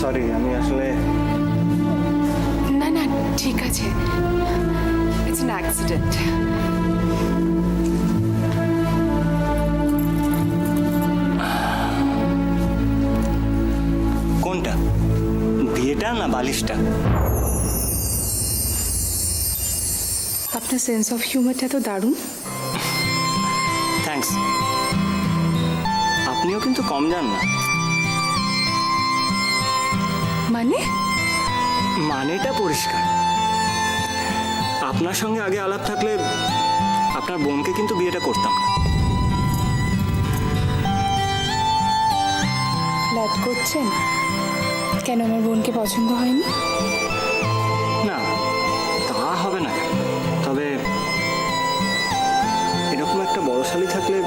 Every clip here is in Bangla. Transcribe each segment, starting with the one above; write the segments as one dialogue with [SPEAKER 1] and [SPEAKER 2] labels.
[SPEAKER 1] সরি, আমি আসলে
[SPEAKER 2] না না ঠিক আছে, ইটস অ্যান অ্যাক্সিডেন্ট।
[SPEAKER 1] কোনটা, বিয়েটা না বালিশটা?
[SPEAKER 2] আপনার সেন্স অফ হিউমারটা তো দারুণ।
[SPEAKER 1] থ্যাঙ্কস। আপনিও কিন্তু কম যান না। মানেটা পরিষ্কার। আপনার সঙ্গে আগে আলাপ থাকলে আপনার বোনকে কিন্তু বিয়েটা করতাম না।
[SPEAKER 2] ফ্ল্যাট করছেন কেন? আমার বোনকে পছন্দ হয়নি?
[SPEAKER 1] না, তা হবে না। তবে এরকম একটা বড়শালী থাকলে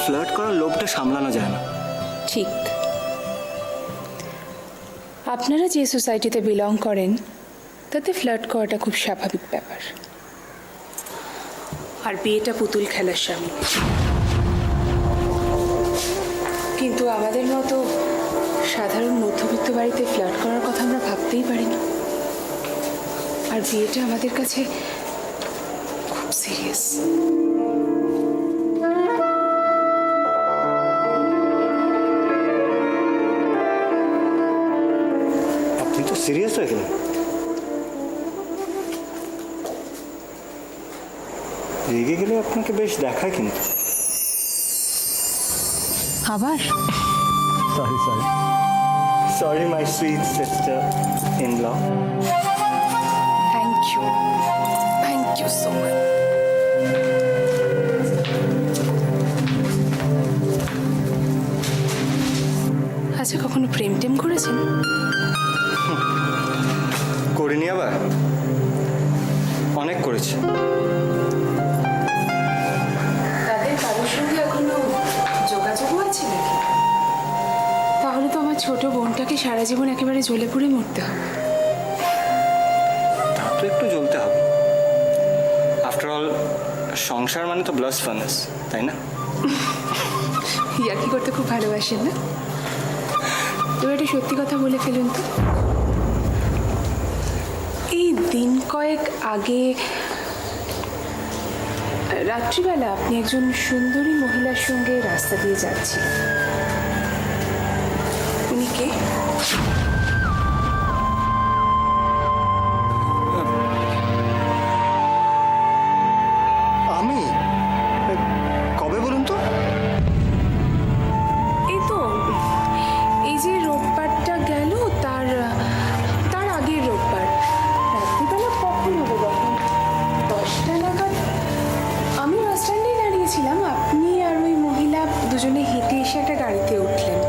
[SPEAKER 1] ফ্লার্ট করার লোভটা সামলানো যায় না।
[SPEAKER 2] ঠিক। আপনারা যে সোসাইটিতে বিলং করেন তাতে ফ্লার্ট করাটা খুব স্বাভাবিক ব্যাপার। আর বিয়েটা পুতুল খেলার স্বামী। কিন্তু আমাদের মতো সাধারণ মধ্যবিত্ত বাড়িতে ফ্লার্ট করার কথা আমরা ভাবতেই পারি না। আর বিয়েটা আমাদের কাছে খুব সিরিয়াস।
[SPEAKER 1] আপনি তো সিরিয়াস হয়ে গেলেন। রেগে গেলে আপনাকে বেশ দেখায় কিন্তু।
[SPEAKER 2] আবার
[SPEAKER 1] sorry my sweet sister in law.
[SPEAKER 2] Thank you so much. আচ্ছা, কখনো প্রেম টেম করেছেন?
[SPEAKER 1] করিনি, আবার অনেক করেছি।
[SPEAKER 2] তাদের কারোর সঙ্গে এখনো যোগাযোগও আছে নাকি? তাহলে তো আমার ছোট বোনটাকে সারা জীবন একেবারে জ্বলে পুড়ে মরতে হবে।
[SPEAKER 1] তা তো একটু জ্বলতে হবে। আফটার অল সংসার মানে তো ব্লাস্ট ফার্নেস, তাই না?
[SPEAKER 2] ইয়ার্কি করতে খুব ভালোবাসেন না? এবার একটা সত্যি কথা বলে ফেলুন তো। এই দিন কয়েক আগে রাত্রিবেলা আপনি একজন সুন্দরী মহিলার সঙ্গে রাস্তা দিয়ে যাচ্ছিলেন। উনি কে?
[SPEAKER 1] আমি? কবে বলুন তো?
[SPEAKER 2] এই তো এই যে রোববারটা গেল, তার আগের রোববার রাত্রিবেলা। কখন হবে তখন? 10টা নাগাদ। আমি বাস স্ট্যান্ডে দাঁড়িয়েছিলাম, আপনি আর ওই মহিলা দুজনে হেঁটে এসে একটা গাড়িতে উঠলেন।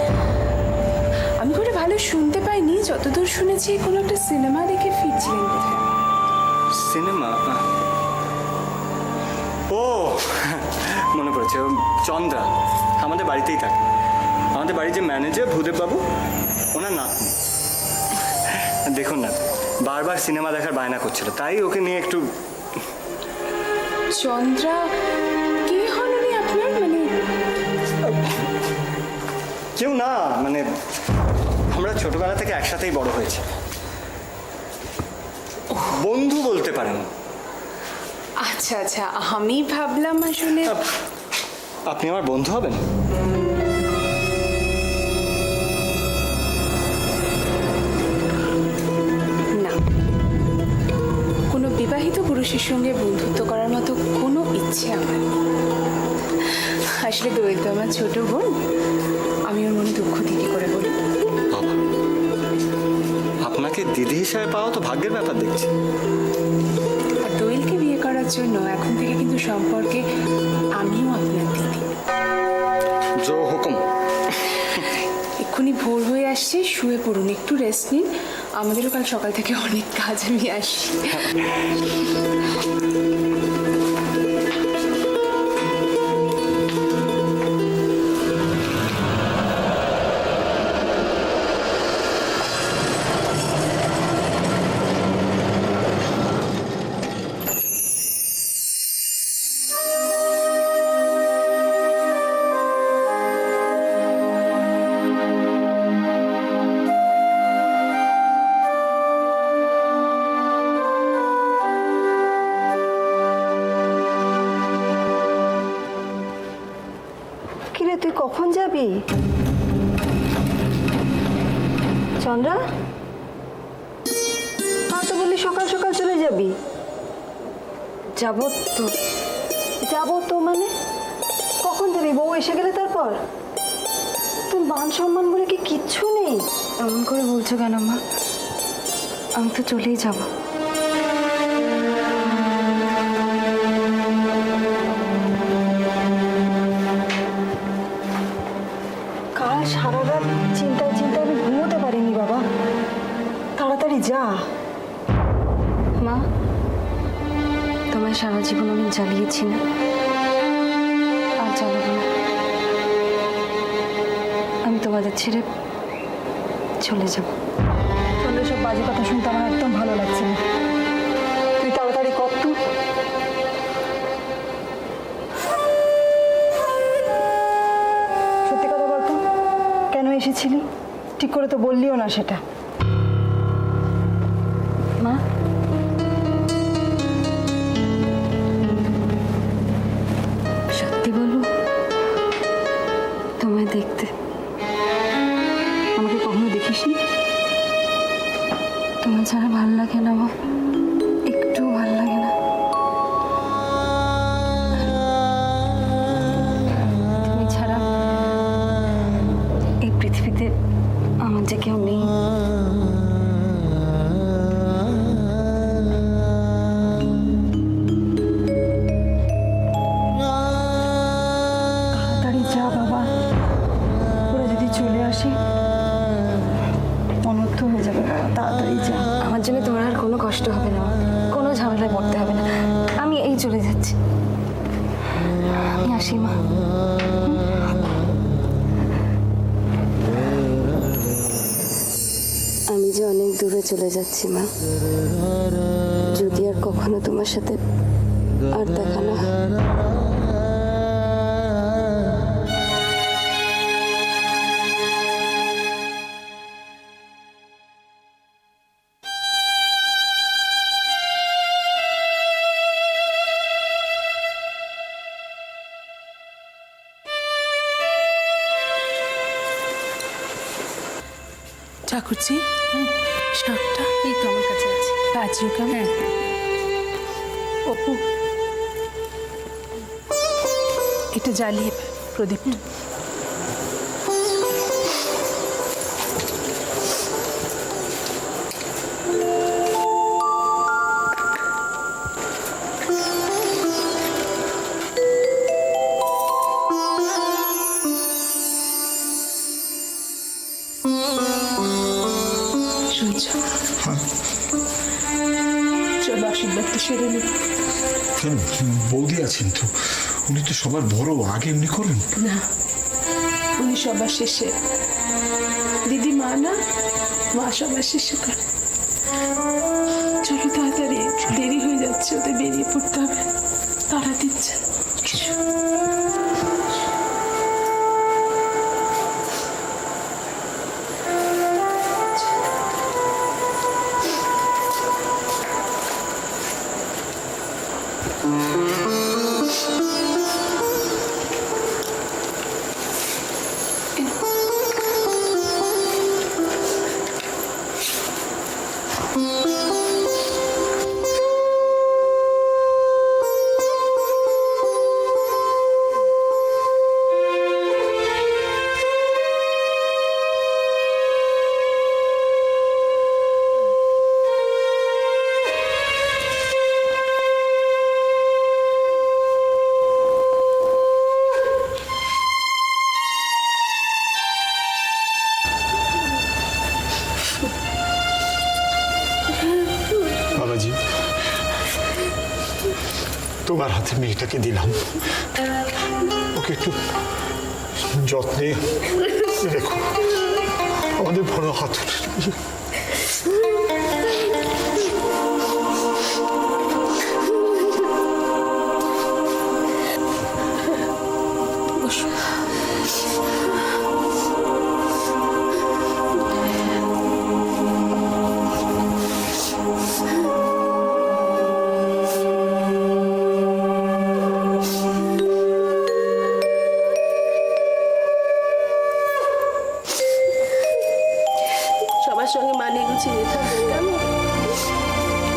[SPEAKER 2] আমি করে ভালো শুনতে পাইনি, যতদূর শুনেছি কোনো একটা সিনেমা দেখে ফিরছিলেন বোধহয়।
[SPEAKER 1] সিনেমা? ও মনে পড়েছে, চন্দ্রা আমাদের বাড়িতেই থাকে। আমাদের বাড়ির যে ম্যানেজার ভূদেব বাবু, ওনার নাতনি। দেখুন না, বারবার সিনেমা দেখার বায়না করছিল, তাই ওকে নিয়ে একটু।
[SPEAKER 2] চন্দ্রা কে হন উনি আপনার? মানে
[SPEAKER 1] কেউ না, মানে আমরা ছোটবেলা থেকে একসাথেই বড় হয়েছি, বন্ধু বলতে পারেন।
[SPEAKER 2] আচ্ছা আচ্ছা, আমি ভাবলাম আসলে।
[SPEAKER 1] আপনি আমার বন্ধু হবেন?
[SPEAKER 2] না, কোনো বিবাহিত পুরুষের সঙ্গে বন্ধুত্ব করার মতো কোনো ইচ্ছে আমার নেই। আসলে দোয়েল তো আমার ছোট বোন, আমি ওর মনে দুঃখ দিতে করে বলি।
[SPEAKER 1] বাবা, আপনাকে দিদি হিসাবে পাওয়া তো ভাগ্যের ব্যাপার দেখছি।
[SPEAKER 2] আর দোয়েলকে বিয়ে করার জন্য এখন থেকে কিন্তু সম্পর্কে আমিও আপনার দিদি।
[SPEAKER 1] জো হুকুম।
[SPEAKER 2] এক্ষুনি ভোর হয়ে আসছে, শুয়ে পড়ুন, একটু রেস্ট নিন। আমাদেরও কাল সকাল থেকে অনেক কাজ, আমি আসি।
[SPEAKER 3] যাবি? চন্দ্রা, আর তো বললি সকাল সকাল চলে যাবি।
[SPEAKER 4] যাব তো।
[SPEAKER 3] যাবো তো মানে কখন যাবি? বউ এসে গেলে তারপর? তোর মান সম্মান বলে কি কিচ্ছু নেই?
[SPEAKER 4] এমন করে বলছো কেন মা? আমি তো চলেই যাব।
[SPEAKER 3] কাল সারা রাত চিন্তায় চিন্তায় আমি ঘুমোতে পারিনি বাবা। তাড়াতাড়ি যা।
[SPEAKER 4] মা, তোমায় সারা জীবন আমি জ্বালিয়েছি না, আর জ্বালাবো না। আমি তোমাদের ছেড়ে চলে যাব।
[SPEAKER 3] তোর সব বাজে কথা শুনতে আমার একদম ভালো লাগছে না। তুই তাড়াতাড়ি কর তো। সত্যি কথা বলতো, কেন এসেছিলি? ঠিক করে তো বললিও না সেটা।
[SPEAKER 4] মা, সত্যি বলবো, তোমায় দেখতে।
[SPEAKER 3] আমাকে কখনো দেখিসনি?
[SPEAKER 4] তোমার ছাড়া ভাল লাগে না মা, একটুও ভাল লাগে না। তুমি ছাড়া এই পৃথিবীতে আমার যে কেউ নেই।
[SPEAKER 3] তাড়াতাড়ি যা বাবা, ওরা যদি চলে আসে অনর্থ হয়ে যাবে বাবা। তাড়াতাড়ি যা।
[SPEAKER 4] আমার জন্য তোমার আর কোনো কষ্ট হবে না, কোনো ঝামেলায় পড়তে হবে না। আমি এই চলে যাচ্ছি। আমি আসি মা। আমি যে অনেক দূরে চলে যাচ্ছি মা, যদি আর কখনো তোমার সাথে আর দেখা না হয়।
[SPEAKER 5] ঠাকুরজি, শাকটা এই তো আমার কাছে আছে। বাজিও কেমন? অপু, এটা জ্বালিয়ে প্রদীপটা। সূর্য, চলো আশীর্বাদটা সেরে নিই।
[SPEAKER 6] কেন, বৌদি আছেন তো, উনি তো সবার বড়, আগে এমনি করেন
[SPEAKER 5] না, উনি সবার শেষে। দিদি মা না, মা সবার শেষে করে। চলো তাড়াতাড়ি, দেরি হয়ে যাচ্ছে, ওদের বেরিয়ে পড়তে হবে। তারা দিচ্ছে।
[SPEAKER 6] বাবাজি, তোমার হাতে মেয়েটাকে দিলাম, ওকে একটু যত্নে রেখো। আমাদের বড় হাত।
[SPEAKER 5] চেয়ে থাকবে জানো।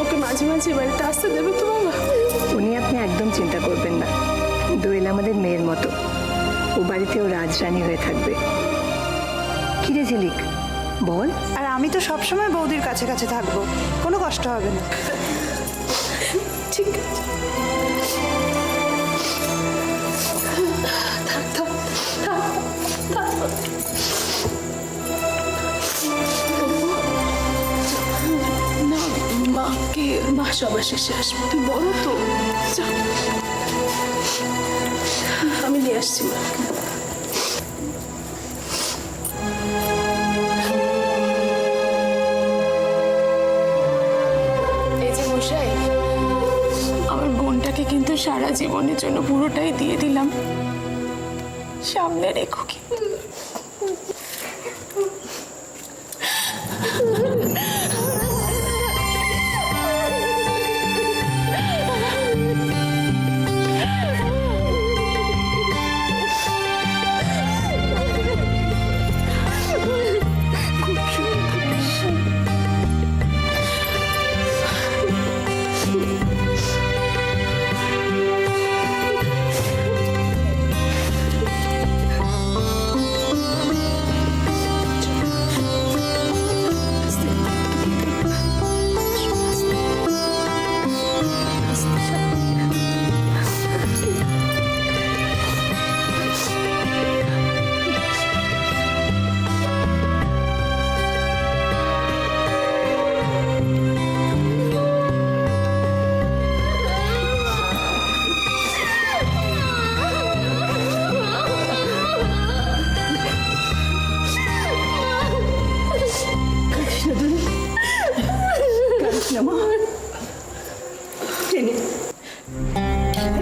[SPEAKER 5] ওকে মাঝে মাঝে বাড়িতে আসতে দেবে তো বাবা?
[SPEAKER 4] উনি আপনি একদম চিন্তা করবেন না, দোয়েল আমাদের মেয়ের মতো, ও বাড়িতেও রাজরানী হয়ে থাকবে। কিরে ঝিলিক বল।
[SPEAKER 3] আর আমি তো সবসময় বৌদির কাছে কাছে থাকবো, কোনো কষ্ট হবে না।
[SPEAKER 5] ঠিক আছে, থাক থাক থাক থাক। না মা সবার শেষে আসবে, তুই বড় তো, যা আমি নিয়ে আসছি মা। এই যে মশাই, আমার বোনটাকে কিন্তু সারা জীবনের জন্য পুরোটাই দিয়ে দিলাম, সামনে রেখো কিন্তু।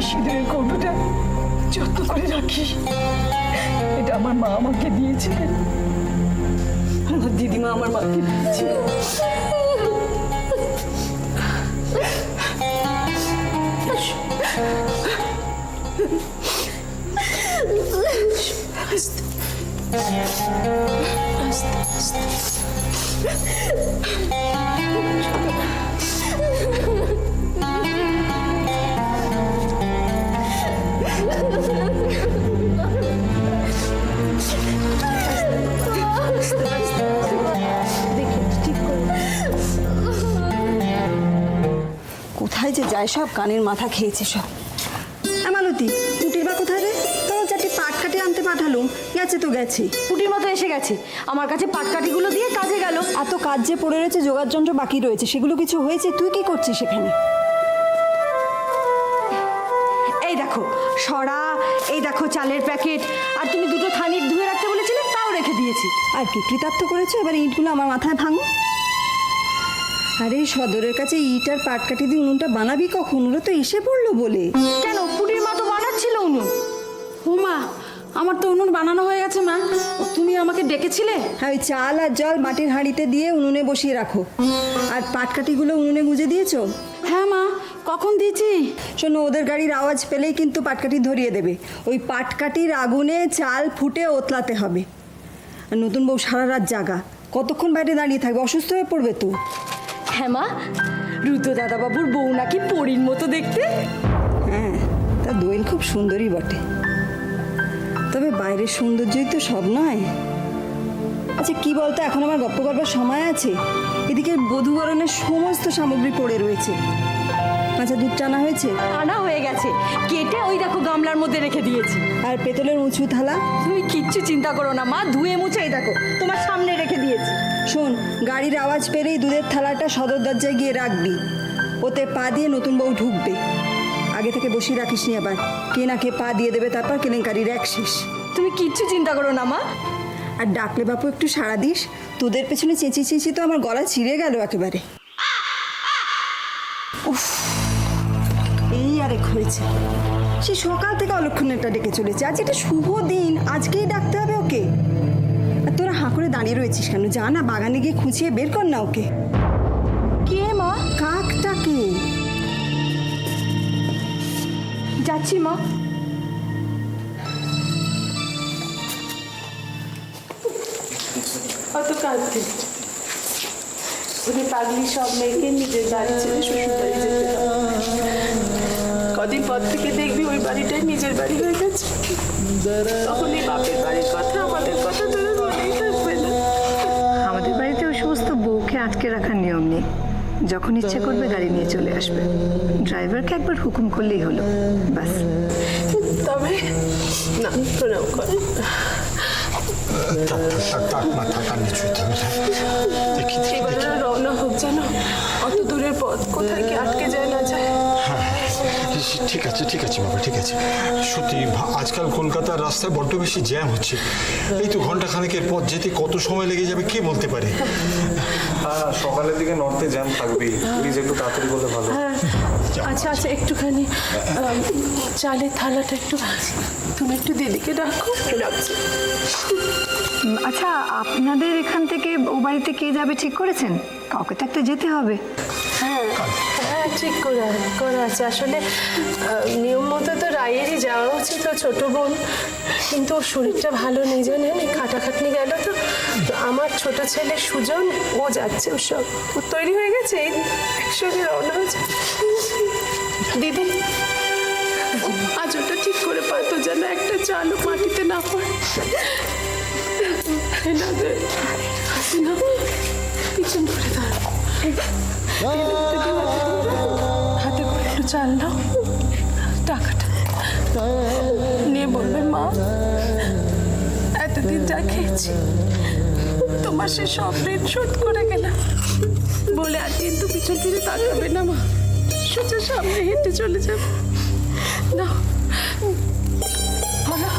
[SPEAKER 7] সিঁদুরের কৌটোটা যত্ন করে রাখিস, এটা আমার মা আমাকে দিয়েছিলেন, আমার দিদিমা আমার মাকে দিয়েছিলেন।
[SPEAKER 3] কোথায় যে যায় সব, কানের মাথা খেয়েছে সব। মালতী, পুটির বা কোথায় রে? তোমার চারটি পাট কাটি আনতে পাঠালুম, গেছে তো গেছে।
[SPEAKER 4] পুটির মতো এসে গেছে, আমার কাছে পাটকাঠিগুলো দিয়ে কাজে গেল।
[SPEAKER 3] এত কাজ যে পড়ে রয়েছে, জোগাড় যন্ত্র বাকি রয়েছে, সেগুলো কিছু হয়েছে? তুই কি করছিস সেখানে?
[SPEAKER 4] এই দেখো সরা, এই দেখো চালের প্যাকেট, আর তুমি দুটো থানির ধুয়ে রাখতে বলেছিলে, তাও রেখে দিয়েছি।
[SPEAKER 3] আর কি কৃতার্থ করেছো? এবার ইটগুলো আমার মাথায় ভাঙো। আরে সদরের কাছে ইট আর পাটকাঠি দিয়ে উনুনটা বানাবি কখন? ওরা তো এসে পড়লো বলে।
[SPEAKER 4] কেন, পুটির মা তো বানাচ্ছিল উনুন।
[SPEAKER 2] ও মা, আমার তো উনুন বানানো হয়ে গেছে মা, তুমি আমাকে ডেকেছিলে?
[SPEAKER 3] হ্যাঁ, ওই চাল আর জল মাটির হাঁড়িতে দিয়ে উনুনে বসিয়ে রাখো। আর পাটকাঠিগুলো উনুনে গুঁজে দিয়েছো?
[SPEAKER 2] হ্যাঁ মা, কখন দিয়েছি?
[SPEAKER 3] শোনো, ওদের গাড়ির আওয়াজ পেলেই কিন্তু পাটকাঠি ধরিয়ে দেবে। ওই পাটকাঠির আগুনে চাল ফুটে ওতলাতে হবে। আর নতুন বউ সারা রাত জাগা, কতক্ষণ বাইরে দাঁড়িয়ে থাকবে? অসুস্থ হয়ে পড়বে তো।
[SPEAKER 4] হ্যাঁ মা, রুতো দাদাবাবুর বউ নাকি পরীর মতো দেখতে।
[SPEAKER 3] হ্যাঁ, তা দোয়েল খুব সুন্দরী বটে, তবে বাইরের সৌন্দর্যই তো সব নয়। আচ্ছা কি বলতো, এখন আমার গপ্প করবার সময় আছে? এদিকে বধূবরণের সমস্ত সামগ্রী পড়ে রয়েছে। কাঁচা দুধ টানা হয়েছে,
[SPEAKER 4] আনা হয়ে গেছে, কেটে ওই দেখো গামলার মধ্যে রেখে দিয়েছি।
[SPEAKER 3] আর পেতলের উঁচু থালা।
[SPEAKER 4] তুমি কিচ্ছু চিন্তা করো না মা, ধুয়ে মুছে এই দেখো তোমার সামনে রেখে দিয়েছি।
[SPEAKER 3] শোন, গাড়ির আওয়াজ পেলেই দুধের থালাটা সদর দরজায় গিয়ে রাখবি। ওতে পা দিয়ে নতুন বউ ঢুকবে। আগে থেকে বসিয়ে রাখিস নি আবার, কে না কে পা দিয়ে দেবে, তারপর কেলেঙ্কারির এক শেষ।
[SPEAKER 4] তুমি কিচ্ছু চিন্তা করো না মা।
[SPEAKER 3] আর ডাকলে বাপু একটু সাড়া দিস। তোদের পেছনে চেঁচিয়ে চেঁচিয়ে তো আমার গলা ছিঁড়ে গেল একেবারে। উফ, এই আরেক হয়েছে। সে সকাল থেকে অলক্ষণেরটা ডেকে চলেছে, আজ এটা শুভ দিন, আজকেই ডাকতে হবে ওকে। আর তোরা হাঁ করে দাঁড়িয়ে রয়েছিস কেন? যা না, বাগানে গিয়ে খুঁচিয়ে বের কর না ওকে।
[SPEAKER 4] কে মা?
[SPEAKER 3] কাকটাকে।
[SPEAKER 4] যাচ্ছি মা।
[SPEAKER 5] অত কাঁদতে উনি পাগলি সব মেয়েকে নিজের বাড়ি ছেড়ে শ্বশুর বাড়ি যেতে হবে। কদিন পর থেকে দেখবি ওই বাড়িটাই নিজের বাড়ি হয়ে গেছে। তখন এই বাপের বাড়ির কথা আমাদের কথা তোরা মনেই থাকবে না।
[SPEAKER 4] আমাদের বাড়িতে ওই সমস্ত বউকে আটকে রাখার নিয়ম নেই। যখন ইচ্ছে করবে গাড়ি নিয়ে চলে আসবে, ড্রাইভারকে একবার হুকুম করলেই হলো, ব্যাস।
[SPEAKER 5] তবে না প্রণাম কর। এবার ওরা রওনা হোক, যেন অত দূরের পথ কোথায় কি আটকে যায় না যায়।
[SPEAKER 6] ঠিক আছে বাবা, ঠিক আছে। সত্যি আজকাল কলকাতার রাস্তায় বড্ড বেশি জ্যাম হচ্ছে। এই তো ঘন্টা খানেকের পথ যেতে কত সময় লেগে যাবে কে বলতে পারে।
[SPEAKER 8] হ্যাঁ, সকালের দিকে নর্থে জ্যাম থাকবেই। প্লিজ একটু তাড়াতাড়ি করলে ভালো।
[SPEAKER 5] আচ্ছা আচ্ছা, একটুখানি চালের থালাটা একটু তুমি একটু দিদিকে ডাকো, ডাকছি।
[SPEAKER 4] আচ্ছা, আপনাদের এখান থেকে ও বাড়িতে কে যাবে ঠিক করেছেন? কাউকে তো একটা যেতে হবে।
[SPEAKER 5] হ্যাঁ হ্যাঁ, ঠিক করা আছে। আসলে নিয়ম মতো তো রায়েরই যাওয়া উচিত, তো ছোট বোন, কিন্তু ওর শরীরটা ভালো নেই জানেন, এই খাটাখাটনি গেল তো। তো আমার ছোট ছেলে সুজন, ও যাচ্ছে, ও সব ও তৈরি হয়ে গেছে, একসঙ্গে রওনা হয়েছে। দিদি আজ ওটা ঠিক করে পাতো, যেন একটা চালও মাটিতে না পড়ে। পিছন করে দাঁড়ো, হাতে করে একটু চাল নাও, টাকাটা নিয়ে বলবে, মা এতদিন যা খেয়েছি তোমার সে সব ঋণ শোধ করে গেলাম বলে, আর কিন্তু পিছন ফিরে তাকাবে না মা, সোজা সামনে হেঁটে চলে যাবে। না বলো,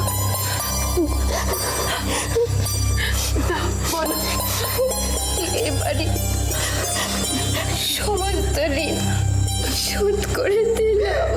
[SPEAKER 5] বলো,
[SPEAKER 9] এবারে সমস্ত ঋণ শোধ করে দিলাম।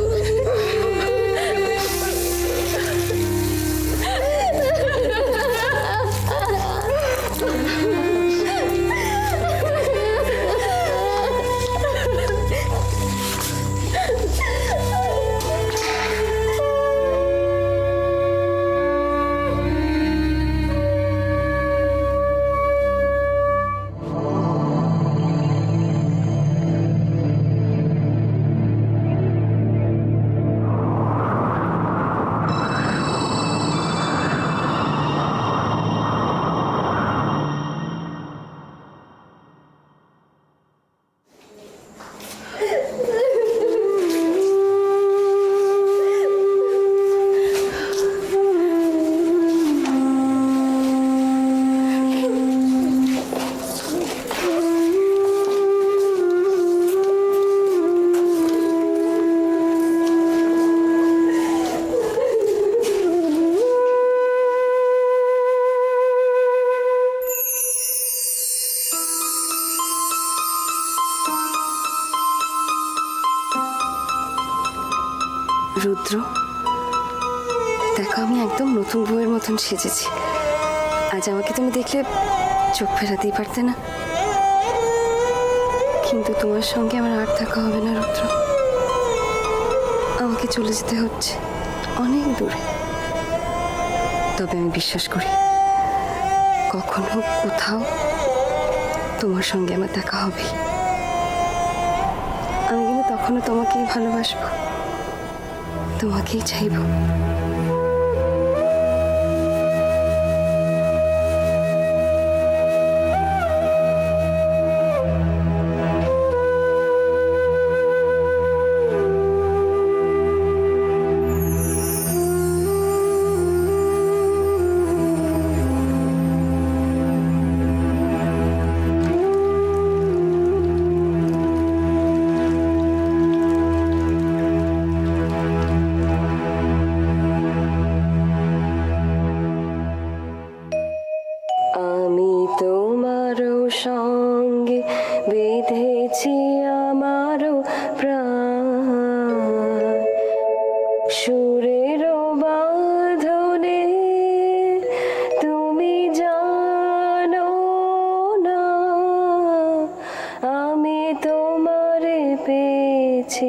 [SPEAKER 3] রুদ্র, দেখো আমি একদম নতুন বউয়ের মতন সেজেছি। আজ আমাকে তুমি দেখলে চোখ ফেরাতেই পারতে না, কিন্তু তোমার সঙ্গে আমার আর দেখা হবে না রুদ্র। আমাকে চলে যেতে হচ্ছে অনেক দূরে, তবে আমি বিশ্বাস করি কখনো কোথাও তোমার সঙ্গে আমার দেখা হবেই। আমি কিন্তু তখনও তোমাকেই ভালোবাসবো, তোমাকেই চাইবো। আমি তোমারও সঙ্গে বেঁধেছি আমারও প্রাণ, সুরের বাঁধনে তুমি জানো না, আমি তোমারে পেয়েছি